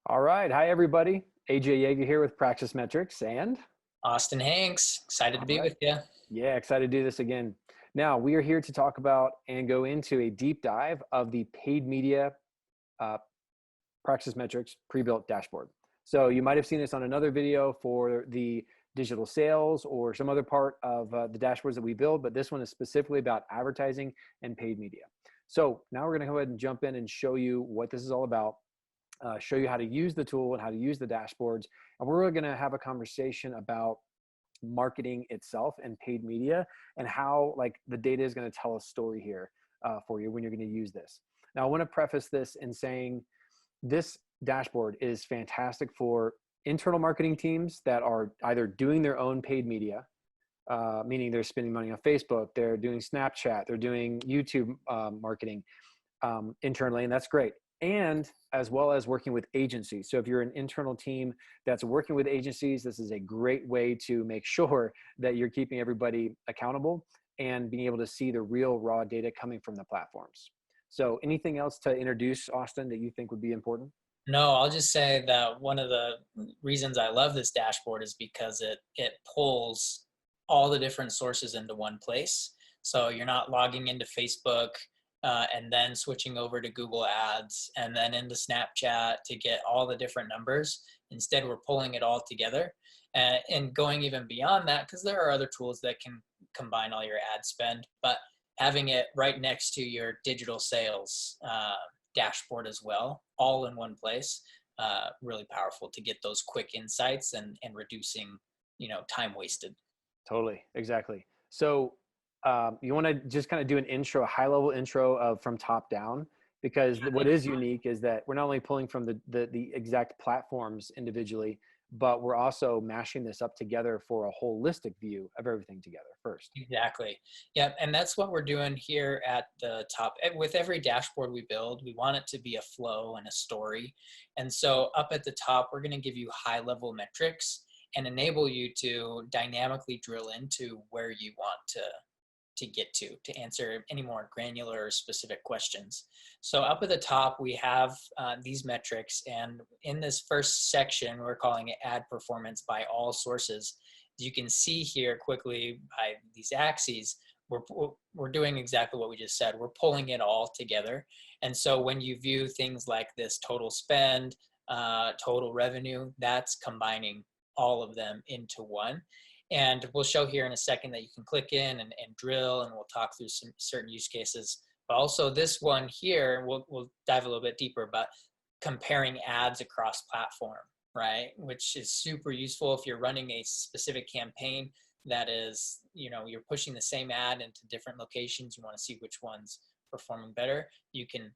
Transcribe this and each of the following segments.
All right. Hi, everybody. AJ Yeager here with Praxis Metrics. And Austin Hanks, excited to all be right. with you. Yeah, excited to do this again. Now, we are here to talk about and go into a deep dive of the paid media uh, Praxis Metrics pre-built dashboard. So you might have seen this on another video for the digital sales or some other part of the dashboards that we build, but this one is specifically about advertising and paid media. So now we're going to go ahead and jump in and show you what this is all about. Show you how to use the tool and how to use the dashboards. And we're really going to have a conversation about marketing itself and paid media and how like the data is going to tell a story here for you when you're going to use this. Now, I want to preface this in saying this dashboard is fantastic for internal marketing teams that are either doing their own paid media, meaning they're spending money on Facebook, they're doing Snapchat, they're doing YouTube marketing internally, and that's great. And as well as working with agencies. So if you're an internal team that's working with agencies, this is a great way to make sure that you're keeping everybody accountable and being able to see the real raw data coming from the platforms. So anything else to introduce, Austin, that you think would be important? No, I'll just say that one of the reasons I love this dashboard is because it pulls all the different sources into one place. So you're not logging into Facebook and then switching over to Google Ads and then into Snapchat to get all the different numbers. Instead, we're pulling it all together and going even beyond that, because there are other tools that can combine all your ad spend, but having it right next to your digital sales dashboard as well, all in one place, really powerful to get those quick insights and reducing, time wasted. Totally, exactly. So you want to just kind of do an intro, a high-level intro of from top down, because what is unique is that we're not only pulling from the exact platforms individually, but we're also mashing this up together for a holistic view of everything together first. Exactly. Yeah. And that's what we're doing here at the top. With every dashboard we build, we want it to be a flow and a story. And so up at the top, we're going to give you high level metrics and enable you to dynamically drill into where you want to get to answer any more granular or specific questions. So up at the top, we have these metrics. And in this first section, we're calling it ad performance by all sources. You can see here quickly by these axes, we're doing exactly what we just said. We're pulling it all together. And so when you view things like this total spend, total revenue, that's combining all of them into one. And we'll show here in a second that you can click in and drill, and we'll talk through some certain use cases. But also this one here, we'll dive a little bit deeper, but comparing ads across platform, right? Which is super useful if you're running a specific campaign that is, you're pushing the same ad into different locations. You want to see which one's performing better. You can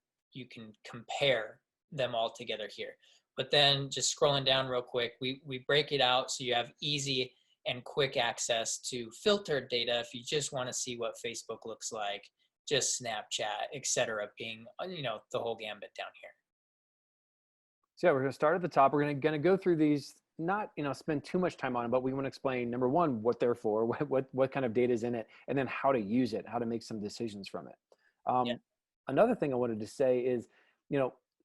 compare them all together here. But then just scrolling down real quick, we break it out so you have easy and quick access to filtered data if you just want to see what Facebook looks like, just Snapchat, etc., being, the whole gambit down here. So yeah, we're going to start at the top. We're going to go through these, not spend too much time on it, but we want to explain, number one, what they're for, what kind of data is in it, and then how to use it, how to make some decisions from it. Yeah. Another thing I wanted to say is,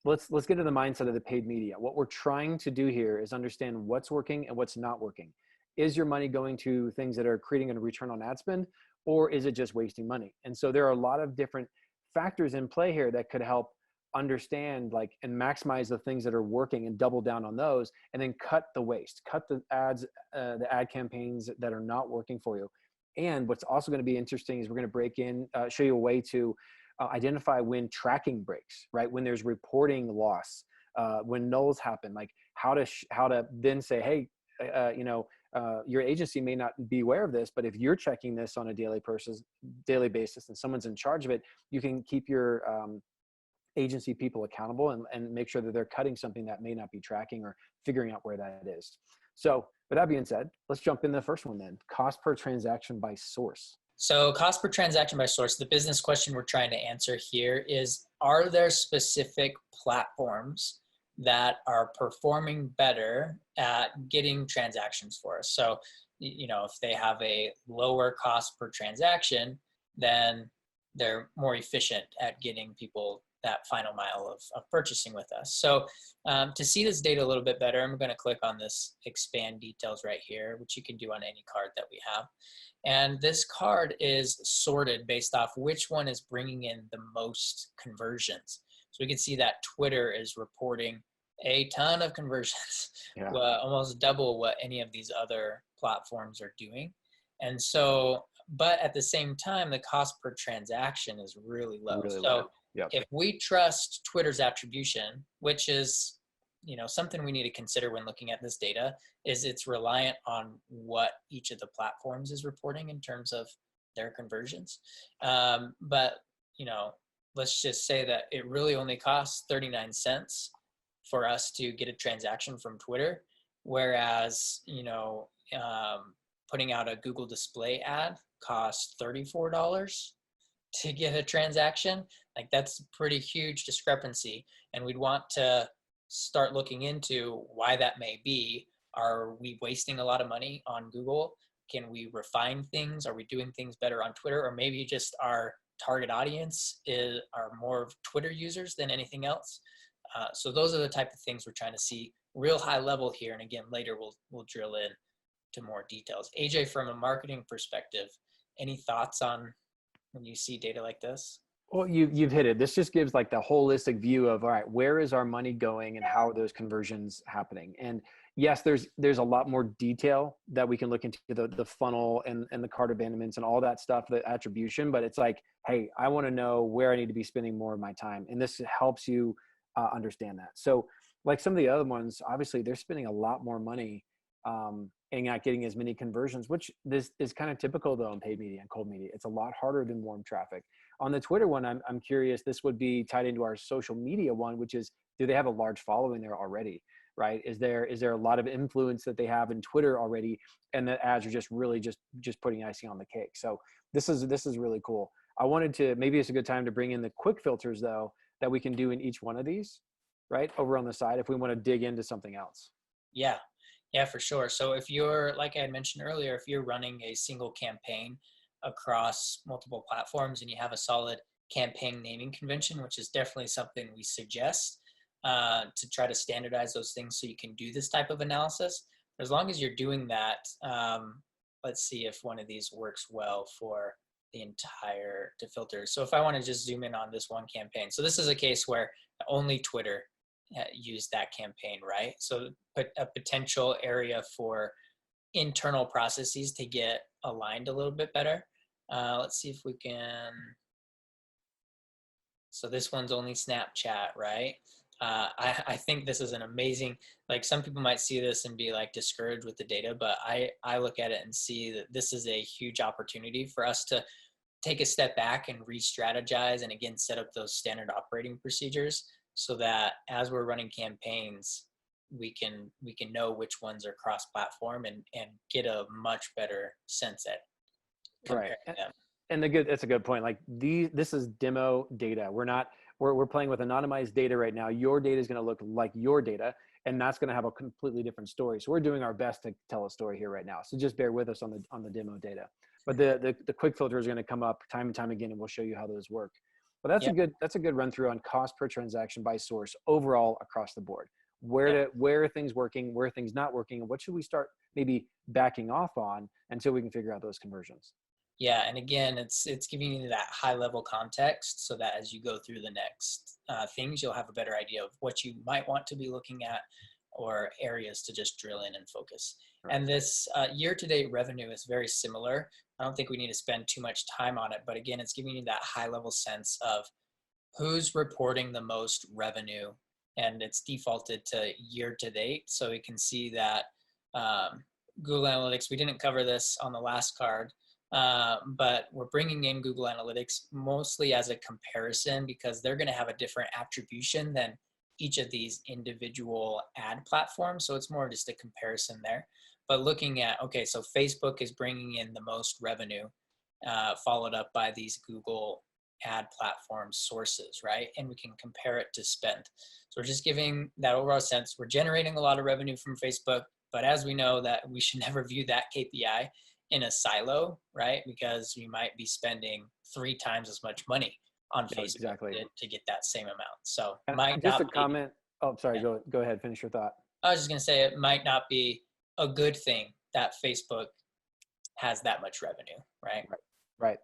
let's get to the mindset of the paid media. What we're trying to do here is understand what's working and what's not working. Is your money going to things that are creating a return on ad spend, or is it just wasting money? And so there are a lot of different factors in play here that could help understand and maximize the things that are working and double down on those, and then cut the waste, cut the ads, the ad campaigns that are not working for you. And what's also going to be interesting is we're going to break in, show you a way to identify when tracking breaks, right? When there's reporting loss, when nulls happen, like how to then say, hey, your agency may not be aware of this, but if you're checking this on a daily basis and someone's in charge of it, you can keep your agency people accountable and make sure that they're cutting something that may not be tracking or figuring out where that is. So with that being said, let's jump into the first one then, cost per transaction by source. So cost per transaction by source, the business question we're trying to answer here is, are there specific platforms that are performing better at getting transactions for us? So, if they have a lower cost per transaction, then they're more efficient at getting people that final mile of purchasing with us. So to see this data a little bit better, I'm going to click on this expand details right here, which you can do on any card that we have. And this card is sorted based off which one is bringing in the most conversions. So we can see that Twitter is reporting a ton of conversions, Yeah. almost double what any of these other platforms are doing. And so, but at the same time, the cost per transaction is really low. Really So low. Yep. if we trust Twitter's attribution, which is, something we need to consider when looking at this data, is it's reliant on what each of the platforms is reporting in terms of their conversions. But, let's just say that it really only costs 39 cents for us to get a transaction from Twitter, whereas, putting out a Google display ad costs $34 to get a transaction. Like, that's a pretty huge discrepancy, and we'd want to start looking into why that may be. Are we wasting a lot of money on Google? Can we refine things? Are we doing things better on Twitter? Or maybe just our target audience are more of Twitter users than anything else. So those are the type of things we're trying to see real high level here. And again, later we'll drill in to more details. AJ, from a marketing perspective, any thoughts on when you see data like this? Well, you've hit it. This just gives like the holistic view of, all right, where is our money going and how are those conversions happening? And yes, there's a lot more detail that we can look into, the funnel and the cart abandonments and all that stuff, the attribution, but it's like, hey, I want to know where I need to be spending more of my time. And this helps you understand that. So like some of the other ones, obviously they're spending a lot more money and not getting as many conversions, which this is kind of typical though in paid media and cold media. It's a lot harder than warm traffic. On the Twitter one, I'm curious, this would be tied into our social media one, which is, do they have a large following there already, right? Is there a lot of influence that they have in Twitter already, and the ads are just really just putting icing on the cake? So this is really cool. I wanted to, maybe it's a good time to bring in the quick filters though, that we can do in each one of these, right? Over on the side, if we want to dig into something else. Yeah, for sure. So if you're, like I had mentioned earlier, if you're running a single campaign across multiple platforms and you have a solid campaign naming convention, which is definitely something we suggest to try to standardize those things so you can do this type of analysis. As long as you're doing that, let's see if one of these works well for the entire to filter. So if I want to just zoom in on this one campaign. So this is a case where only Twitter used that campaign, right? So put a potential area for internal processes to get aligned a little bit better. Let's see if we can. So this one's only Snapchat, right? I think this is an amazing, like some people might see this and be like discouraged with the data, but I look at it and see that this is a huge opportunity for us to take a step back and re-strategize and again, set up those standard operating procedures so that as we're running campaigns, we can know which ones are cross-platform and get a much better sense at comparing them. And that's a good point. Like this is demo data. We're playing with anonymized data right now. Your data is going to look like your data, and that's going to have a completely different story. So we're doing our best to tell a story here right now. So just bear with us on the demo data. But the quick filter is going to come up time and time again, and we'll show you how those work. But that's a good run through on cost per transaction by source overall across the board. Where are things working, where are things not working, and what should we start maybe backing off on until we can figure out those conversions? Yeah, and again, it's giving you that high level context so that as you go through the next things, you'll have a better idea of what you might want to be looking at or areas to just drill in and focus. Right. And this year-to-date revenue is very similar. I don't think we need to spend too much time on it, but again, it's giving you that high level sense of who's reporting the most revenue, and it's defaulted to year-to-date. So we can see that Google Analytics, we didn't cover this on the last card, but we're bringing in Google Analytics mostly as a comparison because they're going to have a different attribution than each of these individual ad platforms. So it's more just a comparison there. But looking at, okay, so Facebook is bringing in the most revenue, followed up by these Google ad platform sources, right? And we can compare it to spend. So we're just giving that overall sense. We're generating a lot of revenue from Facebook, but as we know that we should never view that KPI in a silo, right? Because you might be spending 3 times as much money on No, Facebook exactly. to get that same amount. So And might just not a be, comment. Oh, sorry. yeah. Go ahead. Finish your thought. I was just going to say it might not be a good thing that Facebook has that much revenue, right? Right. Right.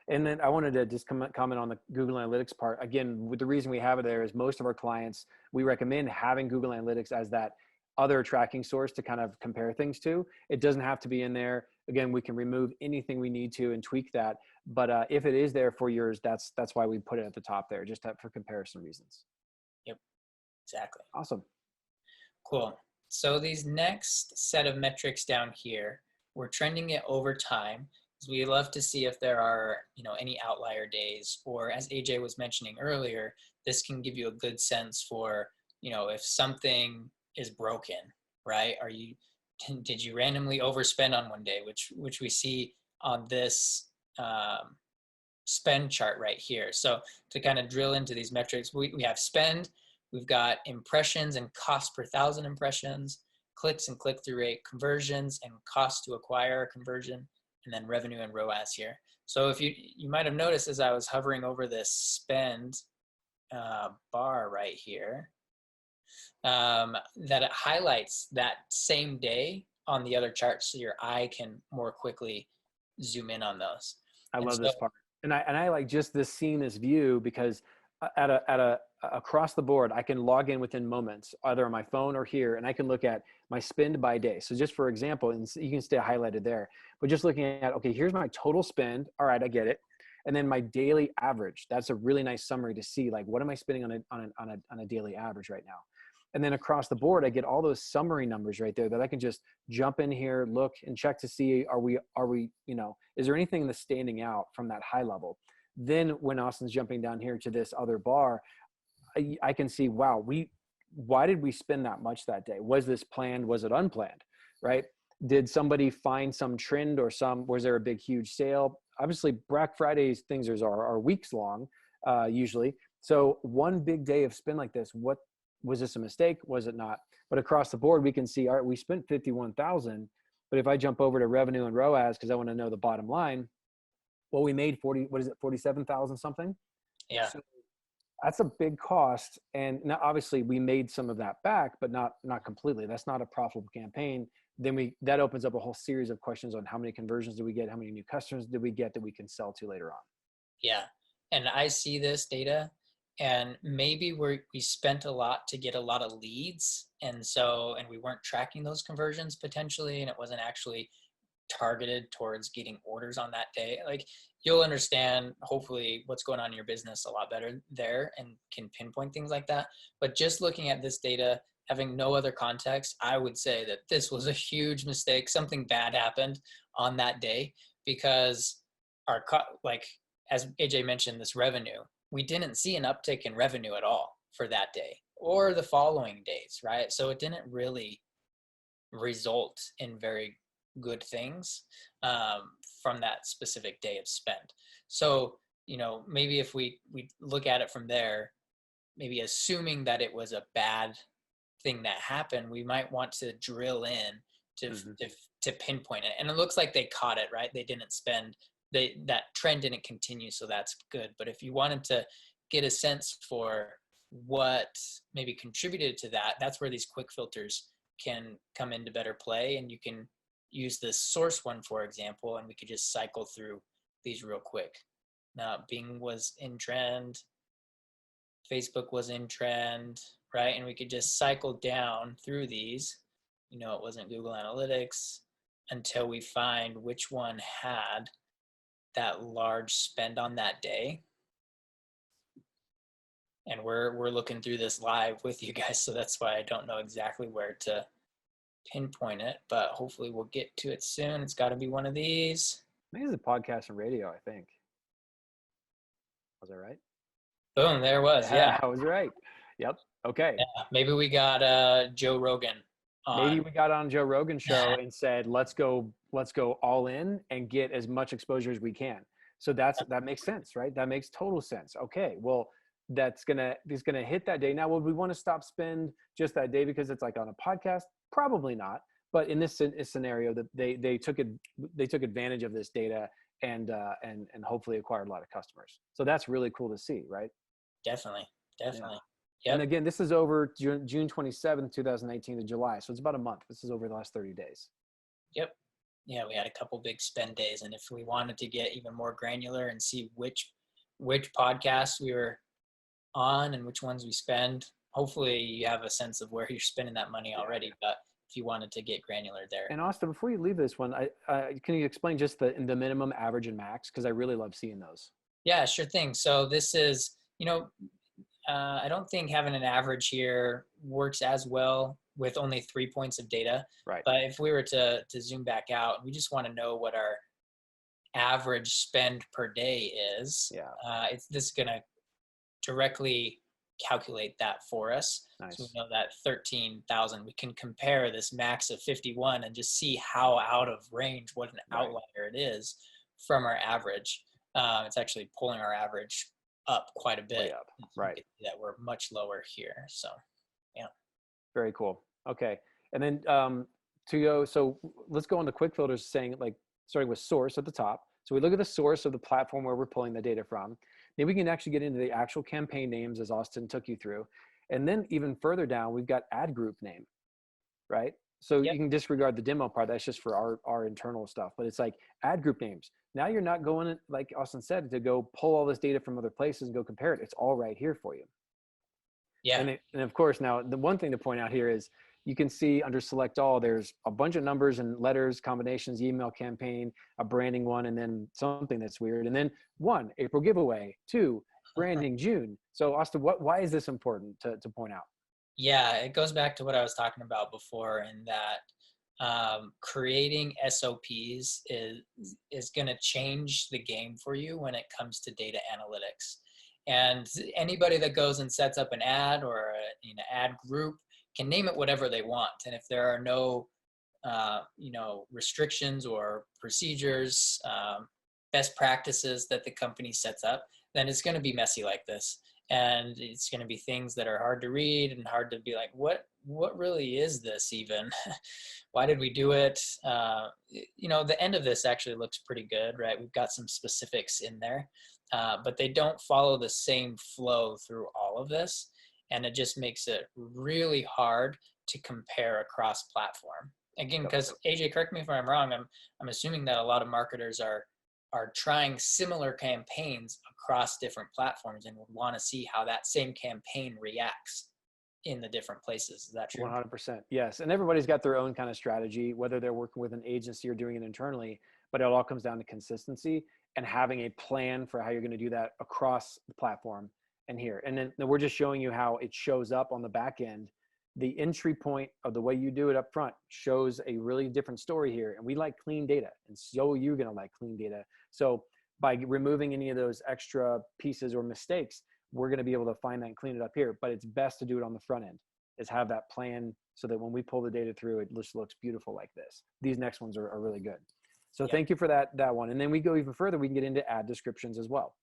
And then I wanted to just comment on the Google Analytics part. Again, the reason we have it there is most of our clients, we recommend having Google Analytics as that other tracking source to kind of compare things to. It doesn't have to be in there. Again, we can remove anything we need to and tweak that. But if it is there for yours, that's why we put it at the top there, just for comparison reasons. Yep, exactly. Awesome. Cool. So these next set of metrics down here, we're trending it over time. We love to see if there are, any outlier days, or as AJ was mentioning earlier, this can give you a good sense for, if something is broken, right? Did you randomly overspend on one day, which we see on this spend chart right here. So to kind of drill into these metrics, we have spend, we've got impressions and cost per thousand impressions, clicks and click-through rate, conversions and cost to acquire a conversion, and then revenue and ROAS here. So if you might have noticed as I was hovering over this spend bar right here, that it highlights that same day on the other charts, so your eye can more quickly zoom in on those. I love this part. And I like just this seeing this view because across the board, I can log in within moments, either on my phone or here, and I can look at my spend by day. So just for example, and you can stay highlighted there, but just looking at, okay, here's my total spend. All right, I get it. And then my daily average. That's a really nice summary to see, like, what am I spending on a daily average right now? And then across the board, I get all those summary numbers right there that I can just jump in here, look and check to see, are we, is there anything that's standing out from that high level? Then when Austin's jumping down here to this other bar, I can see, wow, why did we spend that much that day? Was this planned? Was it unplanned? Right? Did somebody find some trend or was there a big, huge sale? Obviously Black Fridays things are weeks long, usually. So one big day of spend like this, was this a mistake? Was it not? But across the board, we can see, all right, we spent 51,000, but if I jump over to revenue and ROAS, because I want to know the bottom line, well, we made 47,000 something. Yeah. So that's a big cost. And now obviously we made some of that back, but not completely. That's not a profitable campaign. Then that opens up a whole series of questions on how many conversions did we get? How many new customers did we get that we can sell to later on? Yeah. And I see this data, and maybe we spent a lot to get a lot of leads. And we weren't tracking those conversions potentially, and it wasn't actually targeted towards getting orders on that day. Like, you'll understand hopefully what's going on in your business a lot better there and can pinpoint things like that. But just looking at this data, having no other context, I would say that this was a huge mistake. Something bad happened on that day, because as AJ mentioned, this revenue, we didn't see an uptick in revenue at all for that day or the following days, right? So it didn't really result in very good things from that specific day of spend. So, maybe if we look at it from there, maybe assuming that it was a bad thing that happened, we might want to drill in to pinpoint it. And it looks like they caught it, right? They didn't spend, that trend didn't continue, so that's good. But if you wanted to get a sense for what maybe contributed to that, that's where these quick filters can come into better play. And you can use this source one, for example, and we could just cycle through these real quick. Now, Bing was in trend, Facebook was in trend, right? And we could just cycle down through these. It wasn't Google Analytics until we find which one had that large spend on that day. And we're looking through this live with you guys, so that's why I don't know exactly where to pinpoint it, but hopefully we'll get to it soon. It's got to be one of these. I think it's a podcast and radio, I think. Was I right? Boom, there it was. Yeah. I was right. Yep. Okay. Yeah. Maybe we got Joe Rogan on. Maybe we got on Joe Rogan show and said, let's go all in and get as much exposure as we can. So that makes sense, right? That makes total sense. Okay. Well, it's gonna hit that day. Now, would we want to stop spend just that day because it's like on a podcast? Probably not. But in this scenario, that they took advantage of this data and hopefully acquired a lot of customers. So that's really cool to see, right? Definitely. Yeah. Definitely. And Yep. again, this is over June 27th, 2019 to July. So it's about a month. This is over the last 30 days. Yep. Yeah, we had a couple big spend days, and if we wanted to get even more granular and see which podcasts we were on and which ones we spend, hopefully you have a sense of where you're spending that money Yeah. already. But if you wanted to get granular there. And Austin, before you leave this one, can you explain just the minimum, average, and max? Because I really love seeing those. Yeah, sure thing. So this is, I don't think having an average here works as well with only 3 points of data. Right. But if we were to zoom back out, we just want to know what our average spend per day is. Yeah. This is going to directly calculate that for us. Nice. So we know that 13,000, we can compare this max of 51 and just see how out of range, what an outlier it is from our average. It's actually pulling our average up quite a bit. Way up. Right. That we're much lower here. So, yeah. Very cool. Okay. And then so let's go on to quick filters, saying like starting with source at the top. So we look at the source of the platform where we're pulling the data from. Then we can actually get into the actual campaign names, as Austin took you through. And then even further down, we've got ad group name, right? So you can disregard the demo part. That's just for our internal stuff. But it's like ad group names. Now you're not going, like Austin said, to go pull all this data from other places and go compare it. It's all right here for you. Yeah. And of course, now the one thing to point out here is you can see under select all, there's a bunch of numbers and letters, combinations, email campaign, a branding one, and then something that's weird. And then 1, April giveaway, 2, branding June. So Austin, why is this important to point out? Yeah, it goes back to what I was talking about before, in that creating SOPs is going to change the game for you when it comes to data analytics. And anybody that goes and sets up an ad or an ad group can name it whatever they want. And if there are no restrictions or procedures, best practices that the company sets up, then it's going to be messy like this. And it's going to be things that are hard to read and hard to be like, what really is this even? Why did we do it? The end of this actually looks pretty good, right? We've got some specifics in there, but they don't follow the same flow through all of this. And it just makes it really hard to compare across platform. Again, because AJ, correct me if I'm wrong, I'm assuming that a lot of marketers are trying similar campaigns across different platforms and would want to see how that same campaign reacts in the different places. Is that true? 100%. Yes. And everybody's got their own kind of strategy, whether they're working with an agency or doing it internally, but it all comes down to consistency and having a plan for how you're going to do that across the platform and here. And then we're just showing you how it shows up on the back end. The entry point of the way you do it up front shows a really different story here. And we like clean data, and so you're going to like clean data. So by removing any of those extra pieces or mistakes, we're going to be able to find that and clean it up here. But it's best to do it on the front end, is have that plan so that when we pull the data through, it just looks beautiful like this. These next ones are really good. So thank you for that one. And then we go even further, we can get into ad descriptions as well.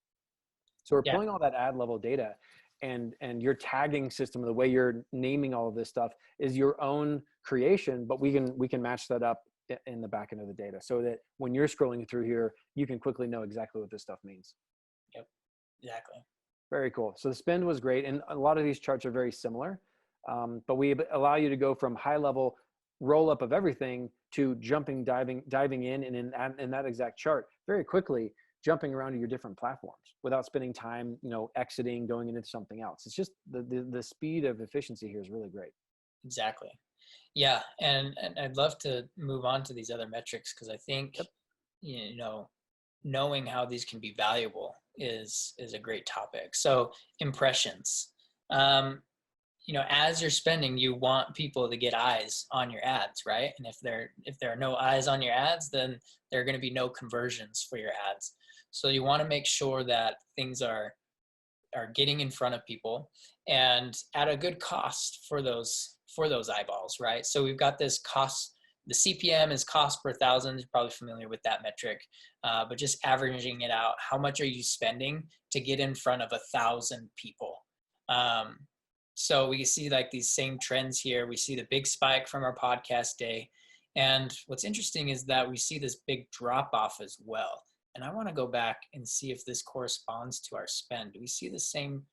So we're pulling all that ad level data, and your tagging system, the way you're naming all of this stuff, is your own creation, but we can match that up in the back end of the data so that when you're scrolling through here, you can quickly know exactly what this stuff means. Yep, exactly. Very cool. So the spend was great. And a lot of these charts are very similar, but we allow you to go from high level roll up of everything to diving in and in that exact chart very quickly, jumping around to your different platforms without spending time, exiting, going into something else. It's just the speed of efficiency here is really great. Exactly. Yeah. And I'd love to move on to these other metrics, because I think, knowing how these can be valuable is a great topic. So impressions, as you're spending, you want people to get eyes on your ads, right? And if there are no eyes on your ads, then there are going to be no conversions for your ads. So you want to make sure that things are getting in front of people and at a good cost for those eyeballs, right? So we've got this cost. The CPM is cost per thousand. You're probably familiar with that metric, but just averaging it out. How much are you spending to get in front of 1,000 people? So we see like these same trends here. We see the big spike from our podcast day. And what's interesting is that we see this big drop off as well. And I want to go back and see if this corresponds to our spend. Do we see the same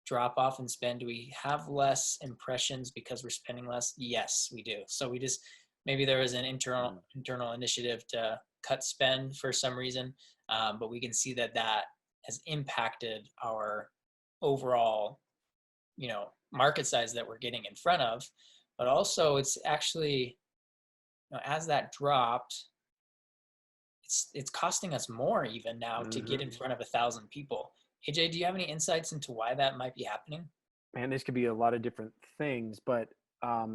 drop off in spend? Do we have less impressions because we're spending less? Yes, we do. So we just, maybe there was an internal initiative to cut spend for some reason, but we can see that that has impacted our overall, market size that we're getting in front of. But also, it's actually, as that dropped, it's costing us more even now to get in front of 1,000 people. AJ, do you have any insights into why that might be happening? Man, this could be a lot of different things, but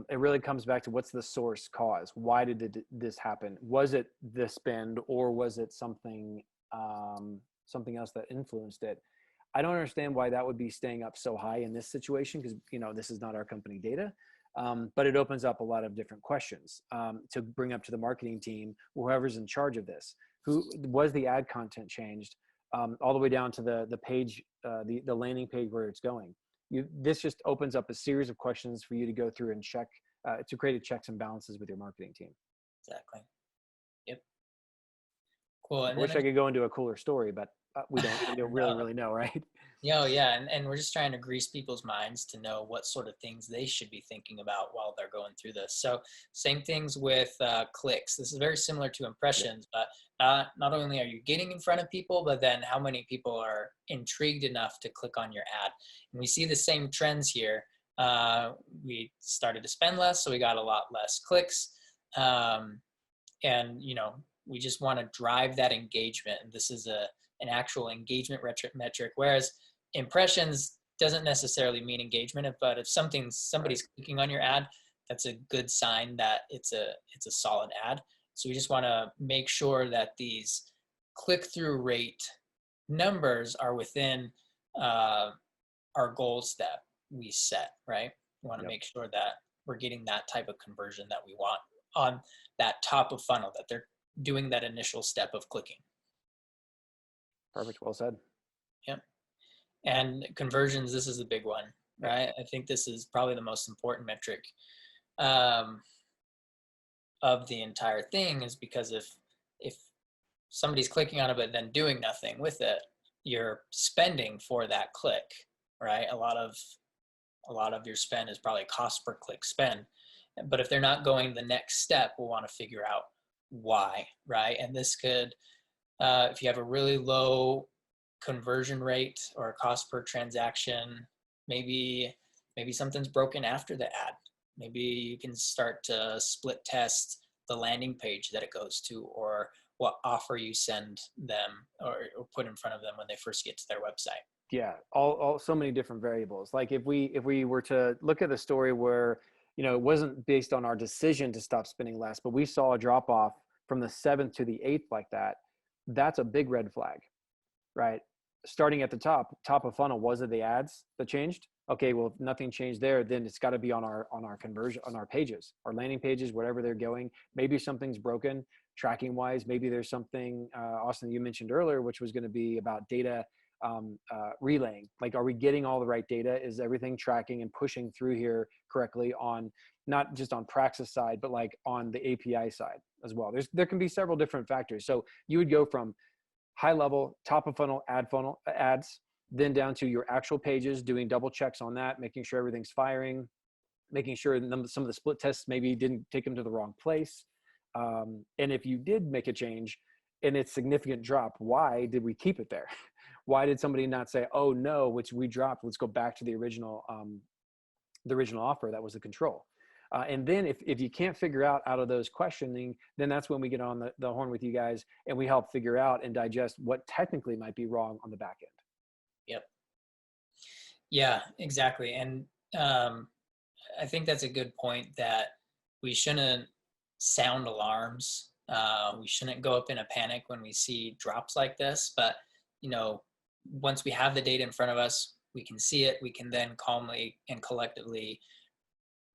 it really comes back to what's the source cause? Why did this happen? Was it the spend, or was it something else that influenced it? I don't understand why that would be staying up so high in this situation, because this is not our company data, but it opens up a lot of different questions to bring up to the marketing team, whoever's in charge of this. Who was the ad content changed? All the way down to the page, the landing page where it's going. This just opens up a series of questions for you to go through and check, to create a checks and balances with your marketing team. Exactly. Yep. Cool. I wish I could go into a cooler story, but we don't No. really know, right? Yeah. And we're just trying to grease people's minds to know what sort of things they should be thinking about while they're going through this. So same things with clicks. This is very similar to impressions, but not only are you getting in front of people, but then how many people are intrigued enough to click on your ad. And we see the same trends here. We started to spend less, so we got a lot less clicks. And, we just want to drive that engagement. And this is an actual engagement metric, whereas impressions doesn't necessarily mean engagement. But if somebody's clicking on your ad, that's a good sign that it's a solid ad. So we just want to make sure that these click-through rate numbers are within our goals that we set, right? We want to make sure that we're getting that type of conversion that we want on that top of funnel, that they're doing that initial step of clicking. Perfect. Well said. Yep. And conversions, this is a big one, right? I think this is probably the most important metric of the entire thing, is because if somebody's clicking on it but then doing nothing with it, you're spending for that click, right? A lot of your spend is probably cost per click spend. But if they're not going the next step, we'll want to figure out why, right? And this could, if you have a really low conversion rate or cost per transaction, maybe something's broken after the ad. Maybe you can start to split test the landing page that it goes to, or what offer you send them or put in front of them when they first get to their website. Yeah, all so many different variables. Like if we were to look at the story where, it wasn't based on our decision to stop spending less, but we saw a drop off from the 7th to the 8th like that, that's a big red flag, right? Starting at the top of funnel, was it the ads that changed? Okay, well, if nothing changed there, then it's got to be on our conversion, on our pages, our landing pages, wherever they're going. Maybe something's broken tracking wise. Maybe there's something, Austin, you mentioned earlier, which was going to be about data relaying. Like, are we getting all the right data? Is everything tracking and pushing through here correctly, on not just on Praxis side, but like on the API side as well? There can be several different factors. So you would go from high level, top of funnel, ads, then down to your actual pages, doing double checks on that, making sure everything's firing, making sure some of the split tests maybe didn't take them to the wrong place. And if you did make a change and it's significant drop, why did we keep it there? Why did somebody not say, oh no, which we dropped, let's go back to the original offer that was the control? And then if you can't figure out of those questioning, then that's when we get on the horn with you guys and we help figure out and digest what technically might be wrong on the back end. Yep. Yeah, exactly. And I think that's a good point, that we shouldn't sound alarms. We shouldn't go up in a panic when we see drops like this. But, once we have the data in front of us, we can see it. We can then calmly and collectively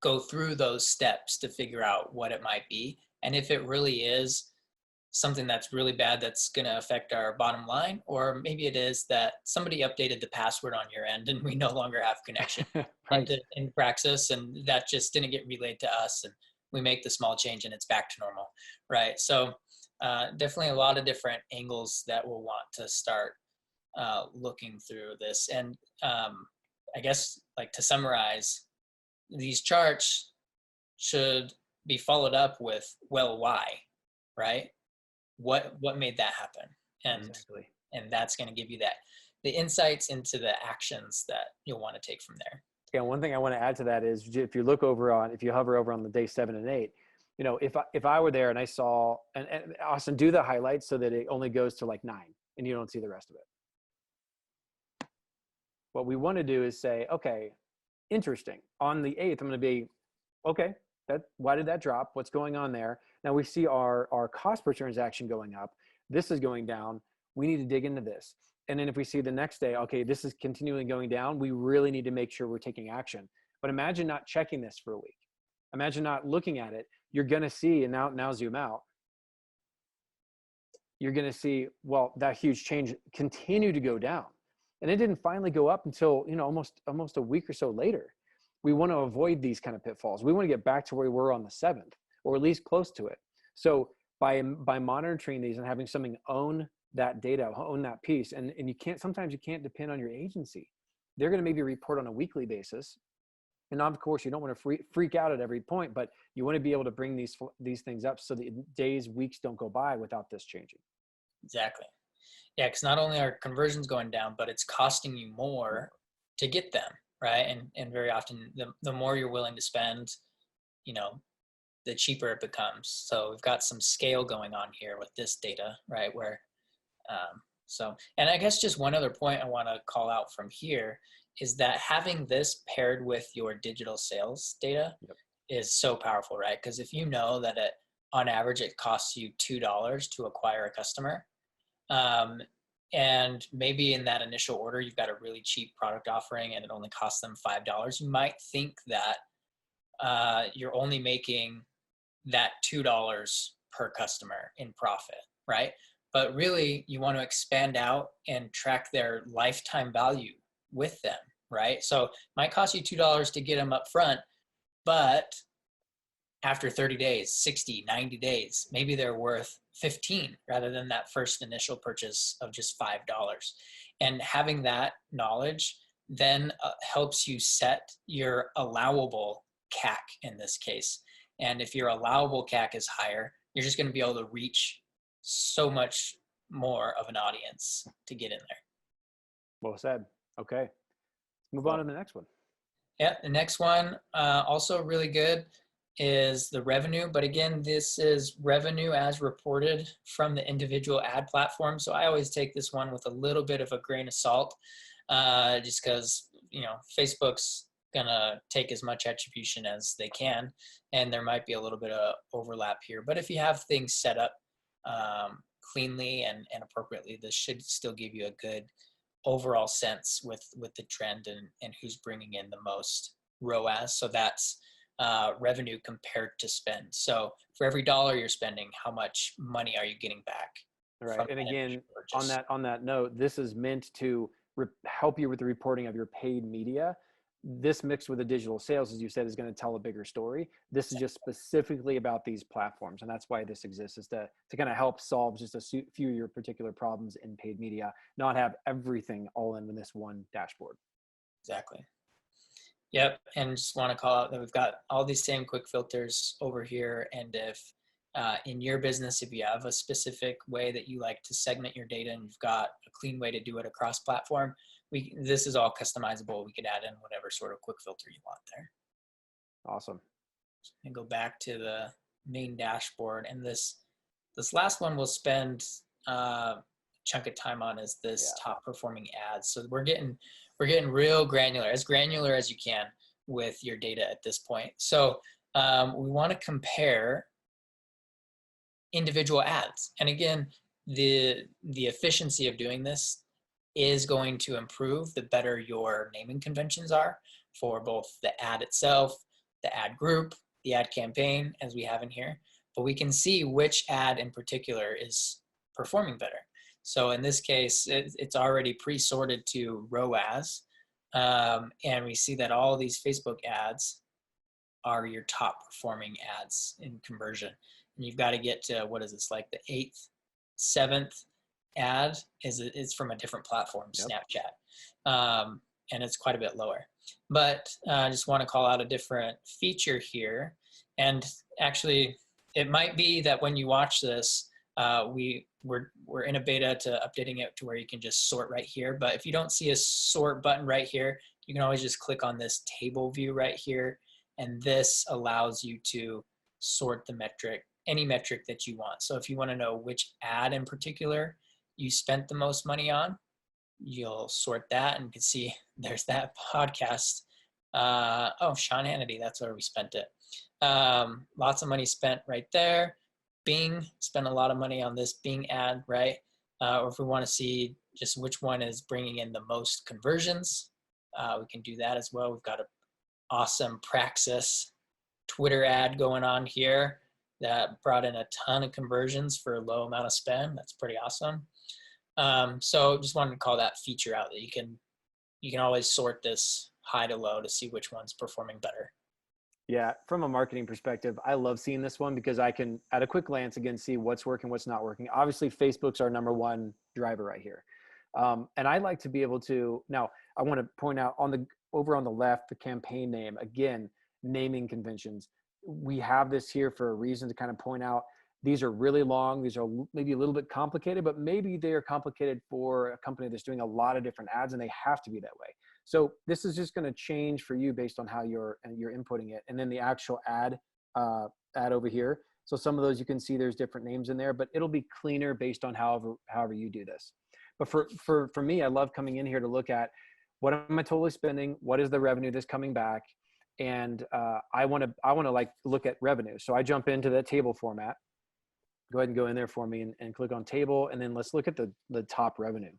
go through those steps to figure out what it might be. And if it really is something that's really bad that's going to affect our bottom line, or maybe it is that somebody updated the password on your end and we no longer have connection Right. in Praxis, and that just didn't get relayed to us, and we make the small change and it's back to normal, right? So definitely a lot of different angles that we'll want to start looking through this. And I guess, like, to summarize, these charts should be followed up with, well, why, right? What made that happen? Exactly. And that's going to give you the insights into the actions that you'll want to take from there. Yeah, one thing I want to add to that is if you hover over on the day 7 and 8, if I were there and I saw, and Austin, do the highlights so that it only goes to like 9 and you don't see the rest of it. What we want to do is say, okay, interesting. On the 8th, I'm going to be, okay, why did that drop? What's going on there? Now we see our cost per transaction going up. This is going down. We need to dig into this. And then if we see the next day, okay, this is continually going down, we really need to make sure we're taking action. But imagine not checking this for a week. Imagine not looking at it. You're going to see, and now zoom out, you're going to see, well, that huge change continue to go down. And it didn't finally go up until, almost a week or so later. We want to avoid these kind of pitfalls. We want to get back to where we were on the 7th, or at least close to it. So by monitoring these and having something own that data, own that piece, and sometimes you can't depend on your agency. They're going to maybe report on a weekly basis. And of course, you don't want to freak out at every point, but you want to be able to bring these things up so that days, weeks don't go by without this changing. Exactly. Yeah, because not only are conversions going down, but it's costing you more to get them, right? And very often, the more you're willing to spend, the cheaper it becomes. So we've got some scale going on here with this data, right? Where, and I guess just one other point I want to call out from here is that having this paired with your digital sales data is so powerful, right? Because if you know that on average, it costs you $2 to acquire a customer, and maybe in that initial order, you've got a really cheap product offering and it only costs them $5, you might think that you're only making that $2 per customer in profit, right? But really, you want to expand out and track their lifetime value with them, right? So it might cost you $2 to get them up front, but after 30 days, 60, 90 days, maybe they're worth 15 rather than that first initial purchase of just $5. And having that knowledge then helps you set your allowable CAC in this case. And if your allowable CAC is higher, you're just going to be able to reach so much more of an audience to get in there. Well said. Okay. Move on to the next one. Yeah, the next one, also really good, is the revenue. But again, this is revenue as reported from the individual ad platform. So I always take this one with a little bit of a grain of salt, just because, Facebook's gonna take as much attribution as they can, and there might be a little bit of overlap here. But if you have things set up cleanly and appropriately, this should still give you a good overall sense with the trend and who's bringing in the most ROAS. So that's revenue compared to spend. So for every dollar you're spending, how much money are you getting back? Right. And again, on that note, this is meant to help you with the reporting of your paid media. This mixed with the digital sales, as you said, is going to tell a bigger story. This is just specifically about these platforms. And that's why this exists, is to kind of help solve just a few of your particular problems in paid media, not have everything all in this one dashboard. Exactly. Yep. And just want to call out that we've got all these same quick filters over here. And if in your business, if you have a specific way that you like to segment your data and you've got a clean way to do it across platform, this is all customizable. We could add in whatever sort of quick filter you want there. Awesome. And go back to the main dashboard. And this last one we'll spend a chunk of time on is this top performing ads. So we're getting real granular as you can with your data at this point. So we want to compare individual ads. And again, the efficiency of doing this is going to improve the better your naming conventions are for both the ad itself, the ad group, the ad campaign, as we have in here. But we can see which ad in particular is performing better. So in this case, it's already pre-sorted to ROAS. And we see that all these Facebook ads are your top performing ads in conversion. And you've got to get to, what is this, like the 8th, 7th ad is from a different platform, Yep. Snapchat. And it's quite a bit lower. But I just want to call out a different feature here. And actually, it might be that when you watch this, we're in a beta to updating it to where you can just sort right here. But if you don't see a sort button right here, you can always just click on this table view right here. And this allows you to sort the metric, any metric that you want. So if you want to know which ad in particular you spent the most money on, you'll sort that, and you can see there's that podcast. Oh, Sean Hannity, that's where we spent it. Lots of money spent right there. Bing spent a lot of money on this Bing ad, right? Or if we want to see just which one is bringing in the most conversions, we can do that as well. We've got an awesome Praxis Twitter ad going on here that brought in a ton of conversions for a low amount of spend. That's pretty awesome. So just wanted to call that feature out, that you can always sort this high to low to see which one's performing better. Yeah, from a marketing perspective, I love seeing this one because I can, at a quick glance, again, see what's working, what's not working. Obviously, Facebook's our number one driver right here. And I like to be able to, now I want to point out over on the left, the campaign name, again, naming conventions. We have this here for a reason, to kind of point out these are really long. These are maybe a little bit complicated, but maybe they are complicated for a company that's doing a lot of different ads, and they have to be that way. So this is just going to change for you based on how you're inputting it. And then the actual ad over here. So some of those you can see there's different names in there, but it'll be cleaner based on however you do this. But for me, I love coming in here to look at what am I totally spending? What is the revenue that's coming back? And I want to like look at revenue. So I jump into the table format. Go ahead and go in there for me and click on table. And then let's look at the top revenue.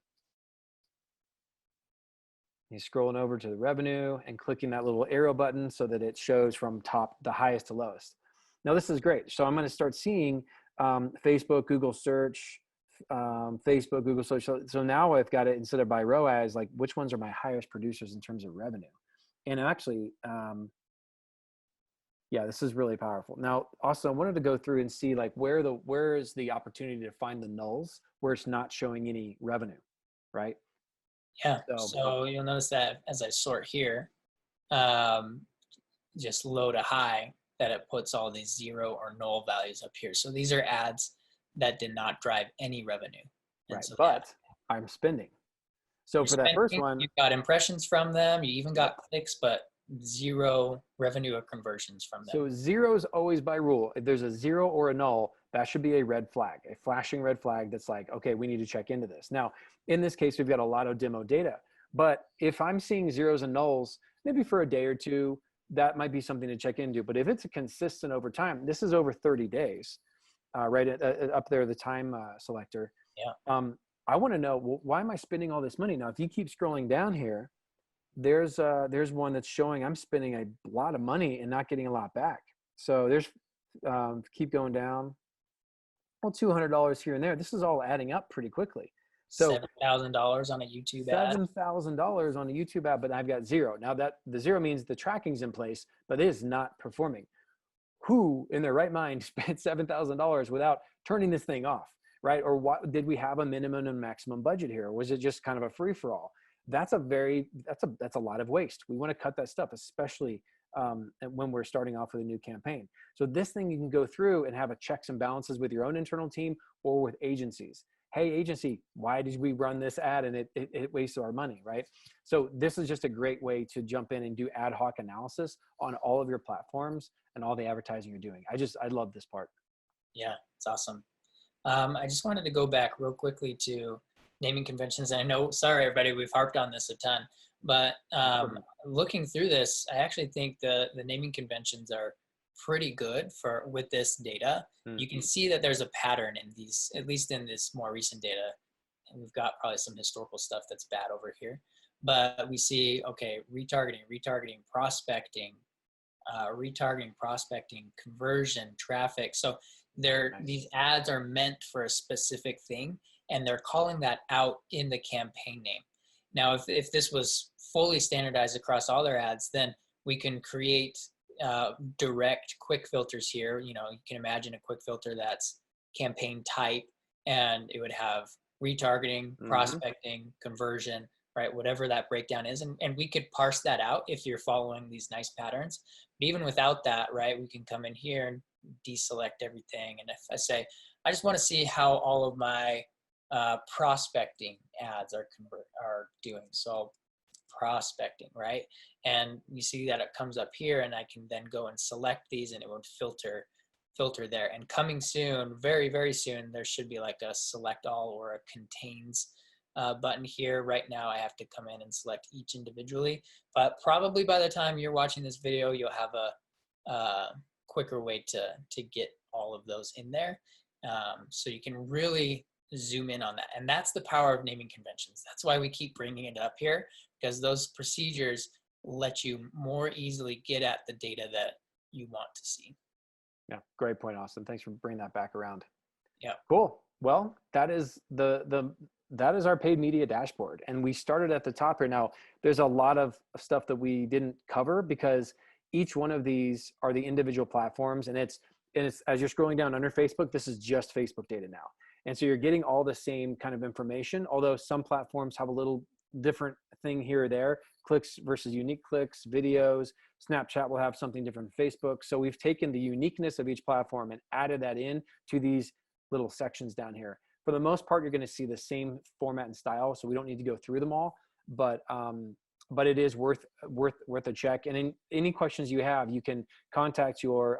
You're scrolling over to the revenue and clicking that little arrow button so that it shows from the highest to lowest. Now this is great. So I'm going to start seeing Facebook, Google search, Facebook, Google search. So now I've got it, instead of by ROAS, like which ones are my highest producers in terms of revenue. And actually, yeah, this is really powerful. Now, also, I wanted to go through and see like where is the opportunity to find the nulls where it's not showing any revenue, right? Yeah, so you'll notice that as I sort here, just low to high, that it puts all these 0 or null values up here. So these are ads that did not drive any revenue. And right, so but I'm spending. So for that first one, you got impressions from them, you even got clicks, but 0 revenue or conversions from them. So 0 is always by rule. If there's a 0 or a null, that should be a red flag, a flashing red flag that's like, okay, we need to check into this. Now, in this case, we've got a lot of demo data, but if I'm seeing zeros and nulls, maybe for a day or two, that might be something to check into. But if it's a consistent over time, this is over 30 days, right up there, the time selector. Yeah. I want to know, well, why am I spending all this money? Now, if you keep scrolling down here, there's one that's showing I'm spending a lot of money and not getting a lot back. So there's, keep going down. Well, $200 here and there. This is all adding up pretty quickly. So $7,000 on a YouTube ad. $7,000 on a YouTube ad, but I've got 0. Now that the 0 means the tracking's in place, but it is not performing. Who in their right mind spent $7,000 without turning this thing off, right? Or what, did we have a minimum and maximum budget here? Or was it just kind of a free for all? That's a lot of waste. We want to cut that stuff, especially when we're starting off with a new campaign. So this thing you can go through and have a checks and balances with your own internal team or with agencies. Hey, agency, why did we run this ad and it wasted our money, right? So this is just a great way to jump in and do ad hoc analysis on all of your platforms and all the advertising you're doing. I love this part. Yeah, it's awesome. I just wanted to go back real quickly to naming conventions. And I know, sorry, everybody, we've harped on this a ton, but looking through this, I actually think the naming conventions are pretty good with this data. Mm-hmm. You can see that there's a pattern in these, at least in this more recent data. And we've got probably some historical stuff that's bad over here, but we see, okay, retargeting, prospecting, conversion, traffic. So these ads are meant for a specific thing, and they're calling that out in the campaign name. Now, if this was fully standardized across all their ads, then we can create direct quick filters here. You know, you can imagine a quick filter that's campaign type, and it would have retargeting, Hmm. prospecting, conversion, right? Whatever that breakdown is. And we could parse that out if you're following these nice patterns. But even without that, right, we can come in here and deselect everything. And if I say, I just want to see how all of my prospecting ads are doing. So prospecting, right? And you see that it comes up here, and I can then go and select these, and it would filter there. And coming soon, very, very soon, there should be like a select all or a contains button here. Right now, I have to come in and select each individually, but probably by the time you're watching this video, you'll have a quicker way to get all of those in there. So you can really zoom in on that. And that's the power of naming conventions. That's why we keep bringing it up here, because those procedures let you more easily get at the data that you want to see. Yeah, great point, Austin. Thanks for bringing that back around. Yeah. Cool. Well, that is that is our paid media dashboard, and we started at the top here. Now, there's a lot of stuff that we didn't cover because each one of these are the individual platforms, and it's as you're scrolling down under Facebook, this is just Facebook data now, and so you're getting all the same kind of information. Although some platforms have a little different thing here or there, clicks versus unique clicks, videos. Snapchat will have something different from Facebook. So we've taken the uniqueness of each platform and added that in to these little sections down here. For the most part, you're going to see the same format and style, so we don't need to go through them all. But it is worth a check. And in any questions you have, you can contact your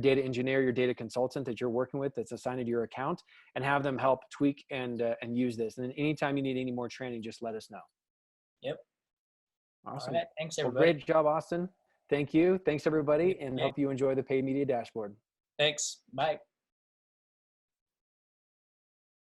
data engineer, your data consultant that you're working with that's assigned to your account, and have them help tweak and use this. And then anytime you need any more training, just let us know. Yep. Awesome. All right. Thanks, Well, everybody. great job, Austin. Thank you. Thanks, everybody, and Okay. hope you enjoy the paid media dashboard. Thanks. Bye.